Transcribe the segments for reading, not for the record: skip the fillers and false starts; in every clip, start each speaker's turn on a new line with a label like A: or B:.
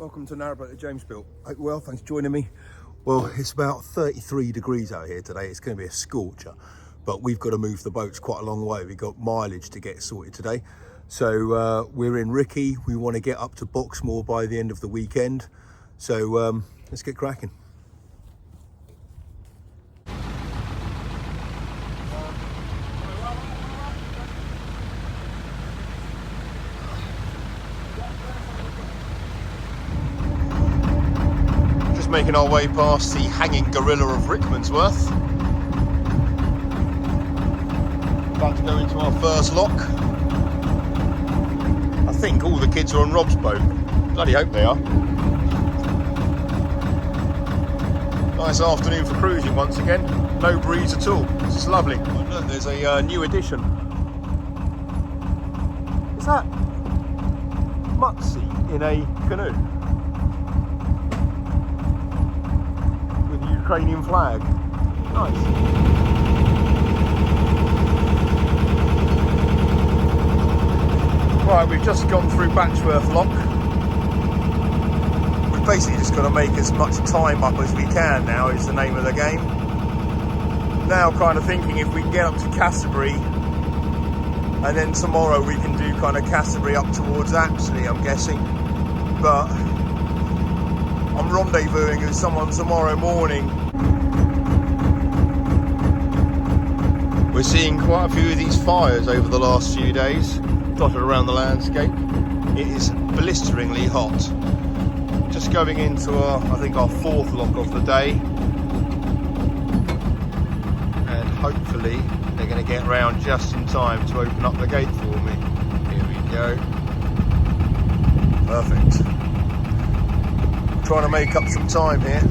A: Welcome to Narrowboat at James built. Hope you're well, thanks for joining me. Well, it's about 33 degrees out here today. It's going to be a scorcher, but we've got to move the boats quite a long way. We've got mileage to get sorted today. So we're in Ricky. We want to get up to Boxmoor by the end of the weekend. So let's get cracking. Making our way past the hanging gorilla of Rickmansworth. About to go into our first lock. I think all the kids are on Rob's boat. Bloody hope they are. Nice afternoon for cruising once again. No breeze at all. This is lovely. Oh, look, there's a new addition. Is that Mutsy in a canoe? Ukrainian flag. Nice. Right, we've just gone through Batchworth Lock. We've basically just got to make as much time up as we can now, is the name of the game. Now kind of thinking if we can get up to Cassiobury, and then tomorrow we can do kind of Cassiobury up towards Apsley, I'm guessing. But I'm rendezvousing with someone tomorrow morning. We're seeing quite a few of these fires over the last few days, dotted around the landscape. It is blisteringly hot. Just going into I think our fourth lock of the day. And hopefully they're going to get around just in time to open up the gate for me. Here we go. Perfect. Trying to make up some time here.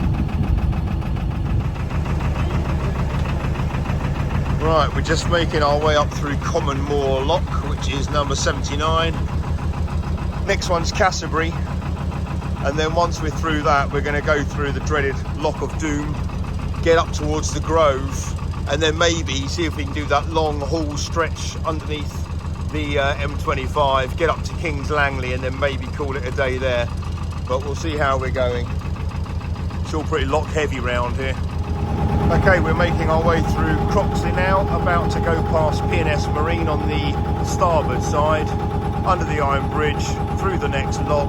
A: Right, we're just making our way up through Common Moor Lock, which is number 79. Next one's Cassiobury, and then once we're through that, we're going to go through the dreaded Lock of Doom, get up towards the Grove, and then maybe see if we can do that long haul stretch underneath the M25, get up to Kings Langley, and then maybe call it a day there. But we'll see how we're going. It's all pretty lock heavy round here. Okay, we're making our way through Croxley now, about to go past P&S Marine on the starboard side, under the Iron Bridge, through the next lock,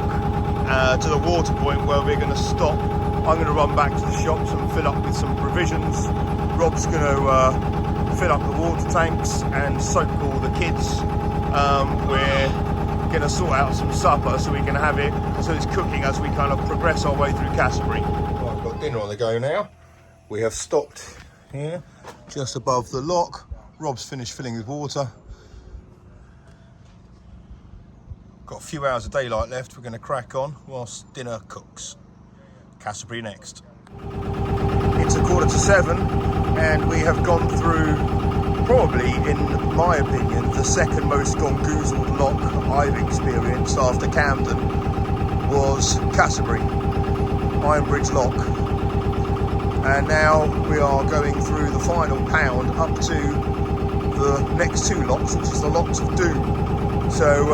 A: to the water point where we're going to stop. I'm going to run back to the shops and fill up with some provisions. Rob's going to fill up the water tanks and soak all the kids. We're going to sort out some supper so we can have it, so it's cooking as we kind of progress our way through Cassiobury. Well, I've got dinner on the go now. We have stopped here, just above the lock. Rob's finished filling with water. Got a few hours of daylight left. We're going to crack on whilst dinner cooks. Cassiobury next. It's 7:15 and we have gone through, probably in my opinion, the second most gongoozled lock I've experienced after Camden was Cassiobury, Iron Bridge Lock. And now we are going through the final pound up to the next two locks, which is the Locks of Doom. So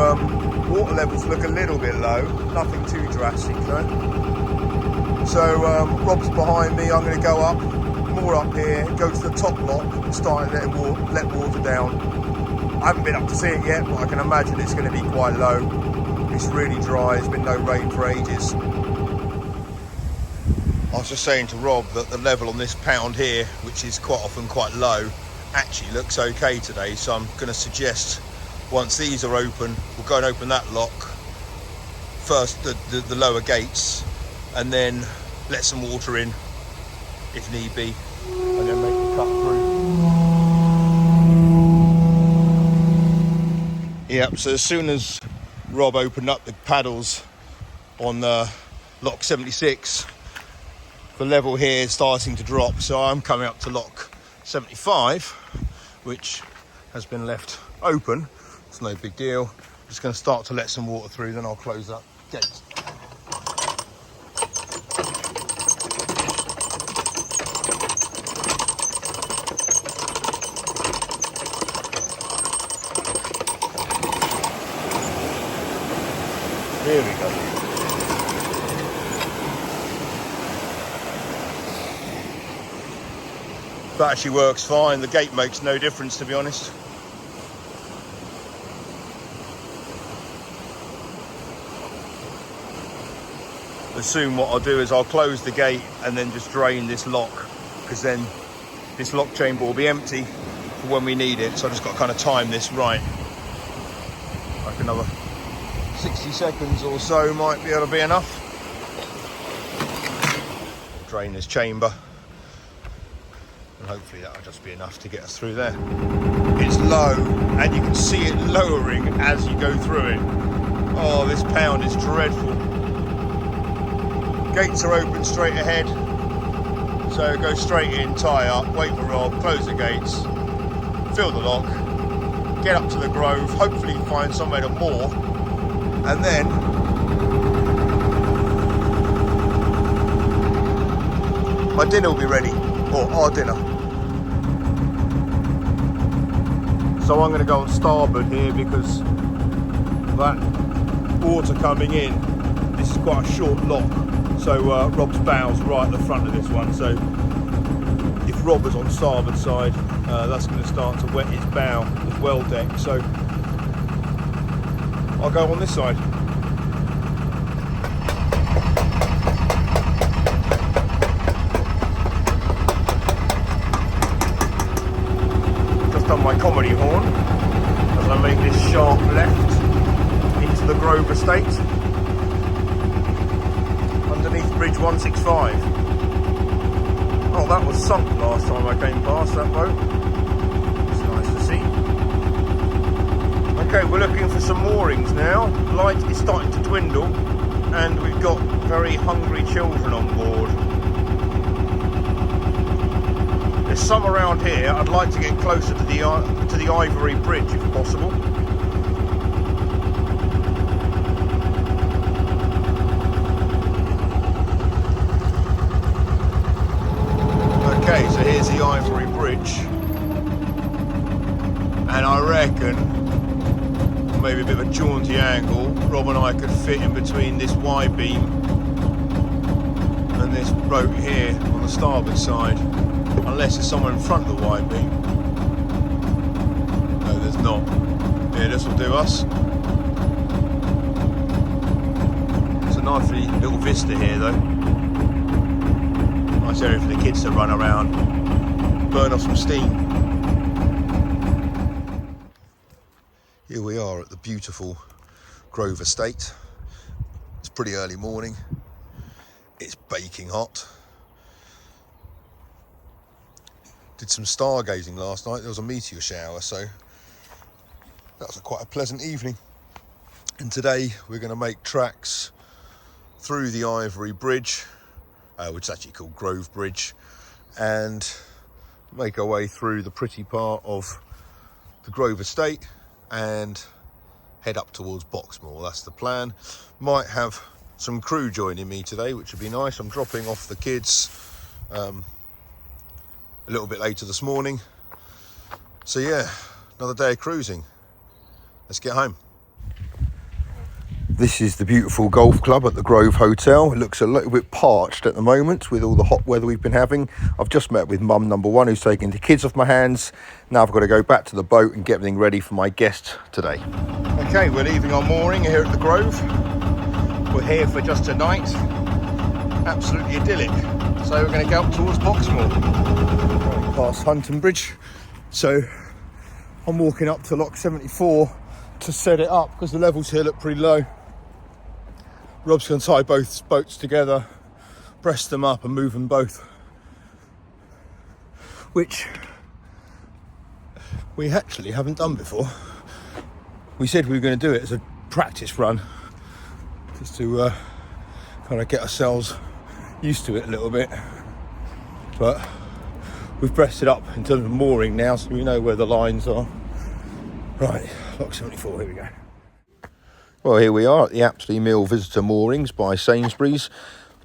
A: water levels look a little bit low, nothing too drastic though. So Rob's behind me, I'm going to go up, more up here, go to the top lock and start letting let water down. I haven't been up to see it yet, but I can imagine it's going to be quite low. It's really dry, there's been no rain for ages. I was just saying to Rob that the level on this pound here, which is quite often quite low, actually looks okay today. So I'm going to suggest once these are open, we'll go and open that lock first, the lower gates, and then let some water in if need be, and then make the cut through. Yep, so as soon as Rob opened up the paddles on lock 76, the level here is starting to drop, so I'm coming up to lock 75, which has been left open. It's no big deal. I'm just going to start to let some water through, then I'll close that gate. Here we go. That actually works fine. The gate makes no difference, to be honest. But soon what I'll do is I'll close the gate and then just drain this lock, because then this lock chamber will be empty for when we need it. So I just got to kind of time this right. Like another 60 seconds or so might be able to be enough. Drain this chamber. And hopefully that'll just be enough to get us through there. It's low, and you can see it lowering as you go through it. Oh, this pound is dreadful. Gates are open straight ahead, so go straight in, tie up, wait for Rob, close the gates, fill the lock, get up to the Grove, hopefully find somewhere to moor, and then my dinner will be ready, or our dinner. So I'm going to go on starboard here because that water coming in, this is quite a short lock. So Rob's bow's right at the front of this one. So if Rob was on starboard side, that's going to start to wet his bow as well deck. So I'll go on this side. Done my comedy horn as I make this sharp left into the Grove Estate underneath Bridge 165. Oh, that was sunk last time I came past that boat. It's nice to see. Okay, we're looking for some moorings now. Light is starting to dwindle and we've got very hungry children on board. There's some around here. I'd like to get closer to the Ivory Bridge if possible. Okay, so here's the Ivory Bridge, and I reckon maybe a bit of a jaunty angle. Rob and I could fit in between this Y-beam and this boat here on the starboard side. Unless there's someone in front of the Y-beam. No, there's not. Yeah, this will do us. It's a nice little vista here though. Nice area for the kids to run around, burn off some steam. Here we are at the beautiful Grove Estate. It's pretty early morning. It's baking hot. Did some stargazing last night. There was a meteor shower, so that was quite a pleasant evening. And today we're going to make tracks through the Ivory Bridge, which is actually called Grove Bridge, and make our way through the pretty part of the Grove Estate and head up towards Boxmoor. That's the plan. Might have some crew joining me today, which would be nice. I'm dropping off the kids a little bit later this morning. So yeah, another day of cruising. Let's get home. This is the beautiful golf club at the Grove Hotel. It looks a little bit parched at the moment with all the hot weather we've been having. I've just met with mum number one, who's taking the kids off my hands. Now I've got to go back to the boat and get everything ready for my guest today. Okay, we're leaving our mooring here at the Grove. We're here for just tonight. Absolutely idyllic. So we're going to go up towards Boxmoor. Past Hunton Bridge. So I'm walking up to lock 74 to set it up because the levels here look pretty low. Rob's going to tie both boats together, press them up and move them both, which we actually haven't done before. We said we were going to do it as a practice run just to kind of get ourselves used to it a little bit, but we've pressed it up in terms of mooring now, so we know where the lines are. Right, lock 74, here we go. Well, here we are at the Apsley Mill Visitor Moorings by Sainsbury's.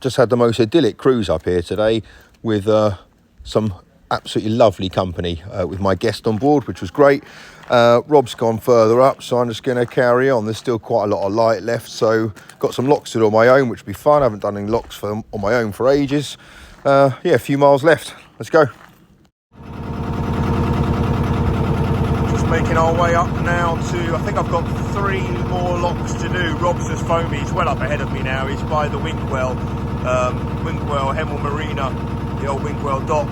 A: Just had the most idyllic cruise up here today with some absolutely lovely company with my guest on board, which was great. Rob's gone further up, so I'm just going to carry on. There's still quite a lot of light left, so got some locks to do on my own, which will be fun. I haven't done any locks on my own for ages. Yeah, a few miles left. Let's go. making our way up now to, I think I've got 3 more locks to do. Rob's just phoned me, he's well up ahead of me now. He's by the Winkwell, Hemel Marina, the old Winkwell dock.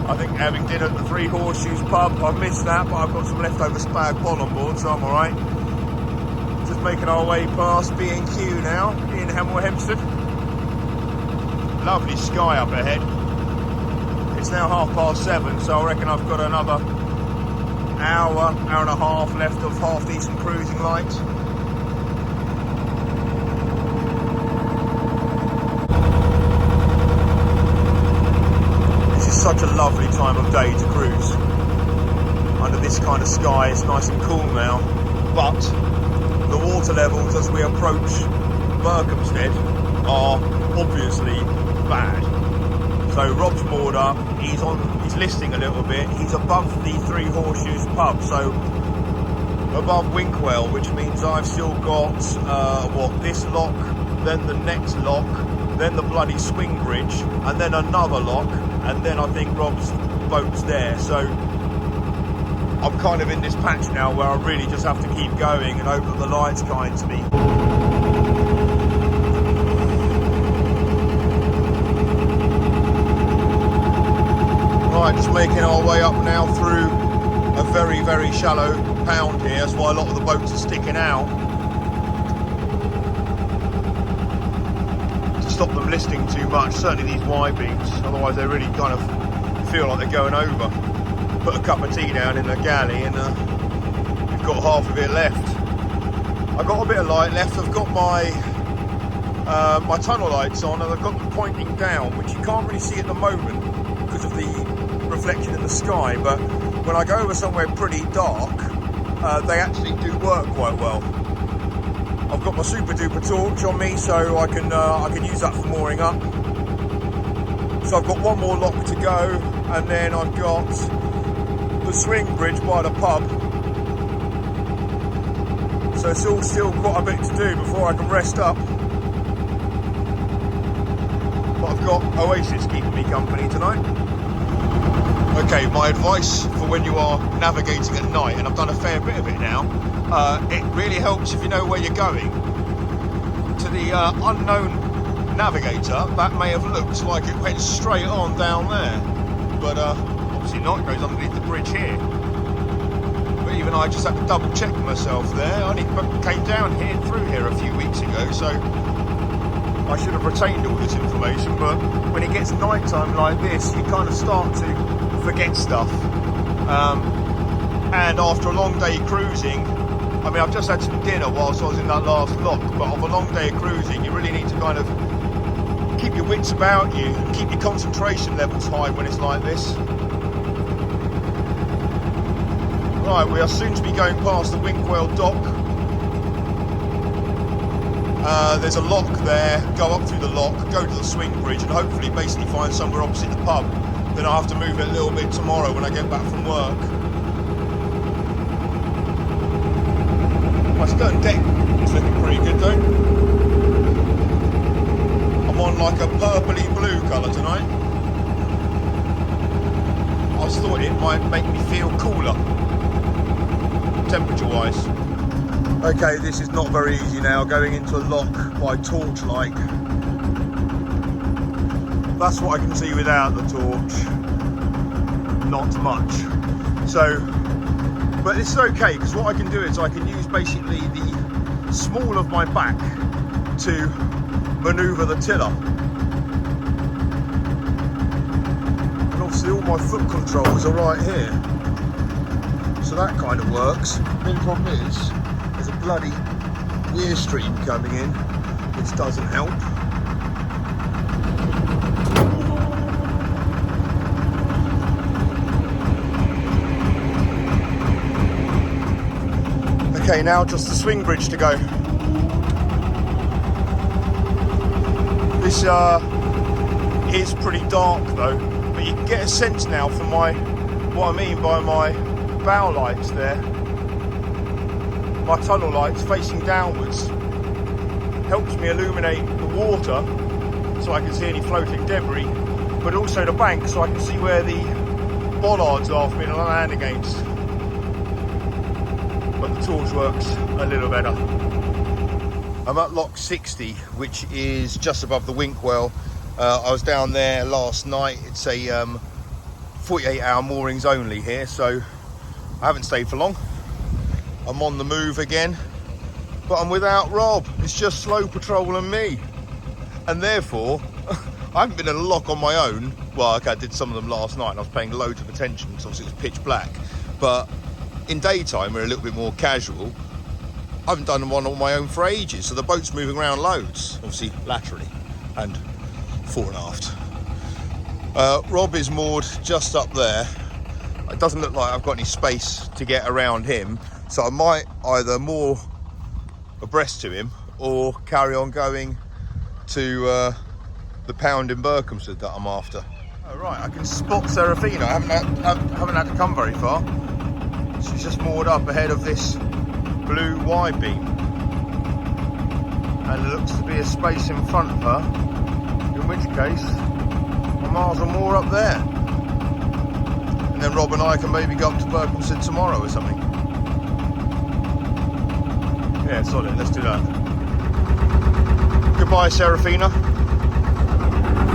A: I think having dinner at the Three Horseshoes pub. I missed that, but I've got some leftover spag bol on board, so I'm alright. Just making our way past B&Q now in Hemel Hempstead. Lovely sky up ahead. It's now 7:30, so I reckon I've got another hour and a half left of half decent cruising light. This is such a lovely time of day to cruise. Under this kind of sky, it's nice and cool now, but the water levels as we approach Berkhamsted are obviously bad. So Rob's moored up, he's listing a little bit, he's above the Three Horseshoes pub, so above Winkwell, which means I've still got, this lock, then the next lock, then the bloody swing bridge, and then another lock, and then I think Rob's boat's there. So I'm kind of in this patch now where I really just have to keep going and hope that the light's kind to me. Right, just making our way up now through a very, very shallow pound here. That's why a lot of the boats are sticking out. To stop them listing too much, certainly these wide beams, otherwise they really kind of feel like they're going over. Put a cup of tea down in the galley and we've got half of it left. I've got a bit of light left. I've got my my tunnel lights on and I've got them pointing down, which you can't really see at the moment because of the reflection in the sky, but when I go over somewhere pretty dark, they actually do work quite well. I've got my super duper torch on me, so I can use that for mooring up. So I've got one more lock to go, and then I've got the swing bridge by the pub. So it's all still quite a bit to do before I can rest up. But I've got Oasis keeping me company tonight. Okay, my advice for when you are navigating at night, and I've done a fair bit of it now, it really helps if you know where you're going. To the unknown navigator, that may have looked like it went straight on down there, but obviously not, it goes underneath the bridge here. But even I just had to double check myself there. I only came down here through here a few weeks ago, so I should have retained all this information, but when it gets night time like this, you kind of start to forget stuff. And after a long day cruising, I mean, I've just had some dinner whilst I was in that last lock, but of a long day of cruising, you really need to kind of keep your wits about you and keep your concentration levels high when it's like this. Right, we are soon to be going past the Winkwell dock. There's a lock there, go up through the lock, go to the swing bridge and hopefully basically find somewhere opposite the pub. Then I'll have to move it a little bit tomorrow when I get back from work. My stern deck is looking pretty good though. I'm on like a purpley blue colour tonight. I just thought it might make me feel cooler, temperature wise. Okay, this is not very easy now, going into a lock by torchlight. That's what I can see without the torch. Not much. So, but this is okay, because what I can do is I can use basically the small of my back to manoeuvre the tiller. And obviously all my foot controls are right here. So that kind of works. The only problem is, there's a bloody weir stream coming in, which doesn't help. Okay, now just the swing bridge to go. This is pretty dark though, but you can get a sense now from what I mean by my bow lights there. My tunnel lights facing downwards helps me illuminate the water so I can see any floating debris, but also the bank so I can see where the bollards are for me to land against. but the torch works a little better. I'm at lock 60, which is just above the Winkwell. I was down there last night. It's a 48-hour moorings only here, so I haven't stayed for long. I'm on the move again, but I'm without Rob. It's just slow patrol and me, and therefore I haven't been in a lock on my own. Well, okay, I did some of them last night and I was paying loads of attention because obviously it was pitch black, but in daytime we're a little bit more casual. I haven't done one on my own for ages, so the boat's moving around loads, obviously laterally and fore and aft. Rob is moored just up there. It doesn't look like I've got any space to get around him, so I might either moor abreast to him or carry on going to the pound in Berkhamsted that I'm after. Oh, right, I can spot Seraphina. I haven't had to come very far. She's just moored up ahead of this blue wide beam, and there looks to be a space in front of her, in which case I might as well moor up there, and then Rob and I can maybe go up to Berkhamsted tomorrow or something. Yeah, solid, let's do that. Goodbye Seraphina,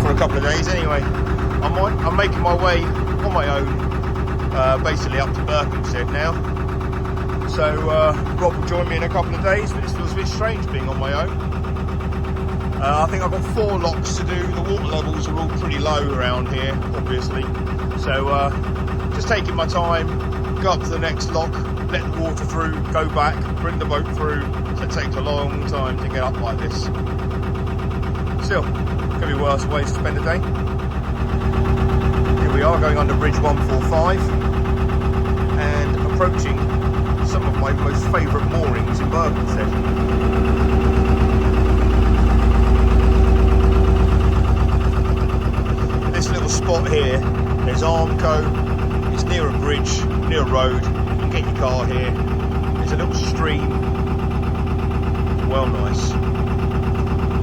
A: for a couple of days anyway. I'm making my way on my own, basically up to Berkhamsted now. So Rob will join me in a couple of days, but it feels a bit strange being on my own. I think I've got 4 locks to do. The water levels are all pretty low around here, obviously. So just taking my time, go up to the next lock, let the water through, go back, bring the boat through. So it takes a long time to get up like this. Still, could be worse ways to spend a day. Here we are, going under bridge 145 and approaching some of my most favourite moorings in Berkhamsted. This little spot here is Armco. It's near a bridge, near a road. You can get your car here. There's a little stream. Well, nice.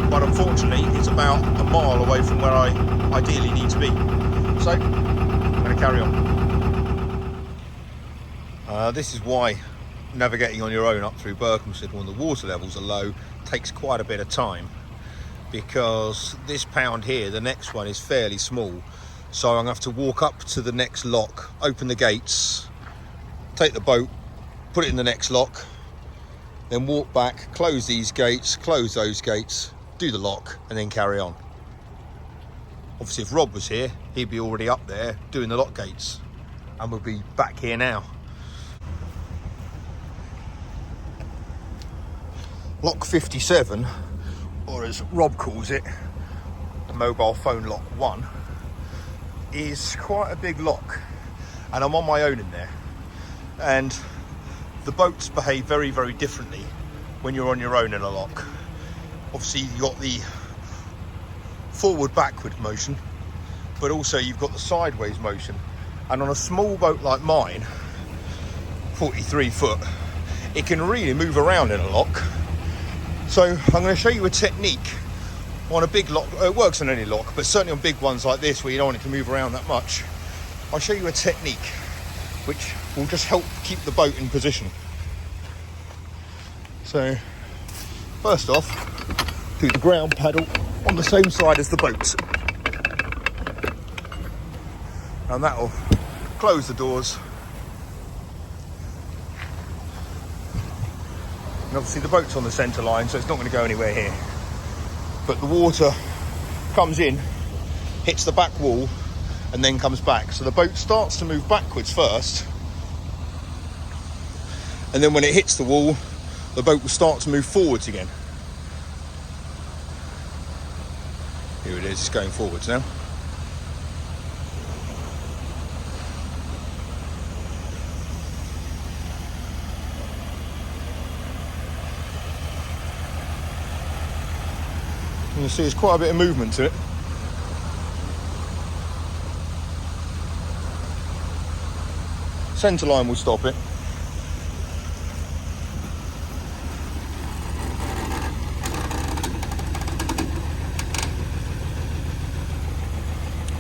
A: But unfortunately, it's about a mile away from where I ideally need to be. So, I'm going to carry on. This is why navigating on your own up through Berkhamsted when the water levels are low takes quite a bit of time, because this pound here, the next one, is fairly small, so I'm going to have to walk up to the next lock, open the gates, take the boat, put it in the next lock, then walk back, close these gates, close those gates, do the lock, and then carry on. Obviously if Rob was here, he'd be already up there doing the lock gates, and we'll be back here now. Lock 57, or as Rob calls it, the mobile phone lock 1, is quite a big lock, and I'm on my own in there. And the boats behave very, very differently when you're on your own in a lock. Obviously you've got the forward-backward motion, but also you've got the sideways motion. And on a small boat like mine, 43 foot, it can really move around in a lock. So I'm going to show you a technique on a big lock. It works on any lock, but certainly on big ones like this where you don't want it to move around that much. I'll show you a technique which will just help keep the boat in position. So first off, do the ground paddle on the same side as the boat, and that will close the doors. And obviously the boat's on the centre line, so it's not going to go anywhere here. But the water comes in, hits the back wall, and then comes back. So the boat starts to move backwards first, and then when it hits the wall, the boat will start to move forwards again. Here it is, it's going forwards now. You see there's quite a bit of movement to it. Centre line will stop it.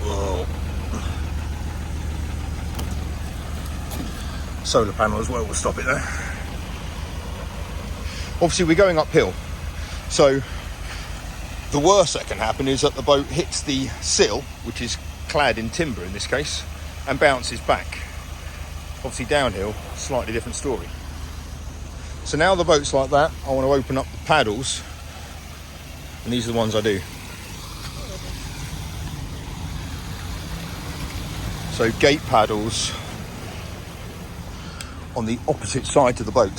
A: Whoa. Solar panel as well will stop it there. Obviously we're going uphill, so the worst that can happen is that the boat hits the sill, which is clad in timber in this case, and bounces back. Obviously downhill, slightly different story. So now the boat's like that, I want to open up the paddles, and these are the ones I do. So gate paddles on the opposite side to the boat,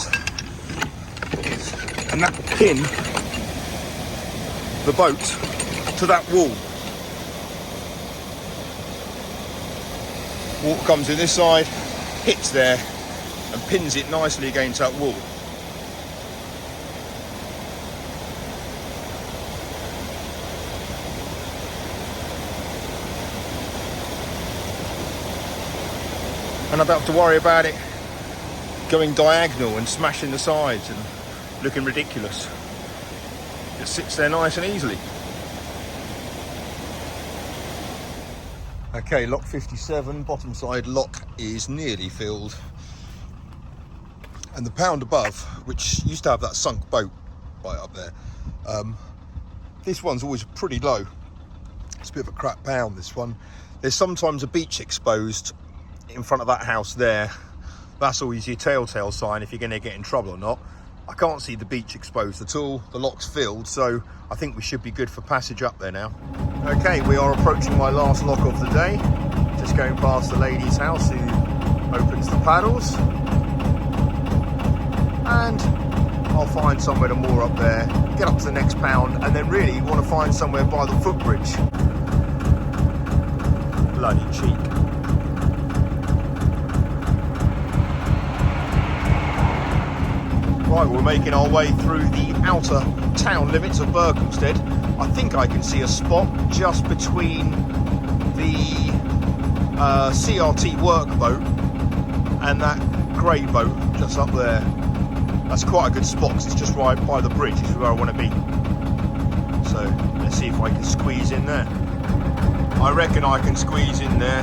A: and that will pin the boat to that wall. Water comes in this side, hits there, and pins it nicely against that wall. And I don't have to worry about it going diagonal and smashing the sides and looking ridiculous. It sits there nice and easily. Okay, lock 57, bottom side lock is nearly filled. And the pound above, which used to have that sunk boat right up there, this one's always pretty low. It's a bit of a crap pound, this one. There's sometimes a beach exposed in front of that house there. That's always your telltale sign if you're going to get in trouble or not. I can't see the beach exposed at all. The lock's filled, so I think we should be good for passage up there now. Okay, we are approaching my last lock of the day. Just going past the lady's house who opens the paddles. And I'll find somewhere to moor up there, get up to the next pound, and then really want to find somewhere by the footbridge. Bloody cheek. Right, we're making our way through the outer town limits of Berkhamsted. I think I can see a spot just between the CRT workboat and that grey boat just up there. That's quite a good spot because it's just right by the bridge, which is where I want to be. So let's see if I can squeeze in there. I reckon I can squeeze in there,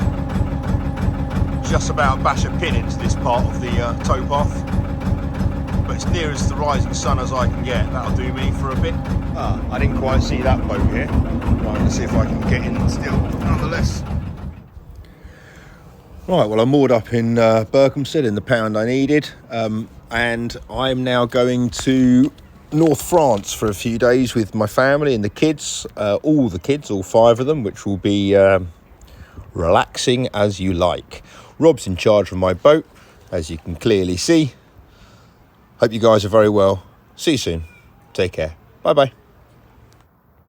A: just about bash a pin into this part of the towpath. But it's near as the rising sun as I can get. That'll do me for a bit. I didn't quite see that boat here. Right, let's see if I can get in still, nonetheless. Right, well, I'm moored up in Berkhamsted in the pound I needed, and I'm now going to North France for a few days with my family and the kids, all 5 of them, which will be relaxing as you like. Rob's in charge of my boat, as you can clearly see. Hope you guys are very well. See you soon. Take care. Bye-bye.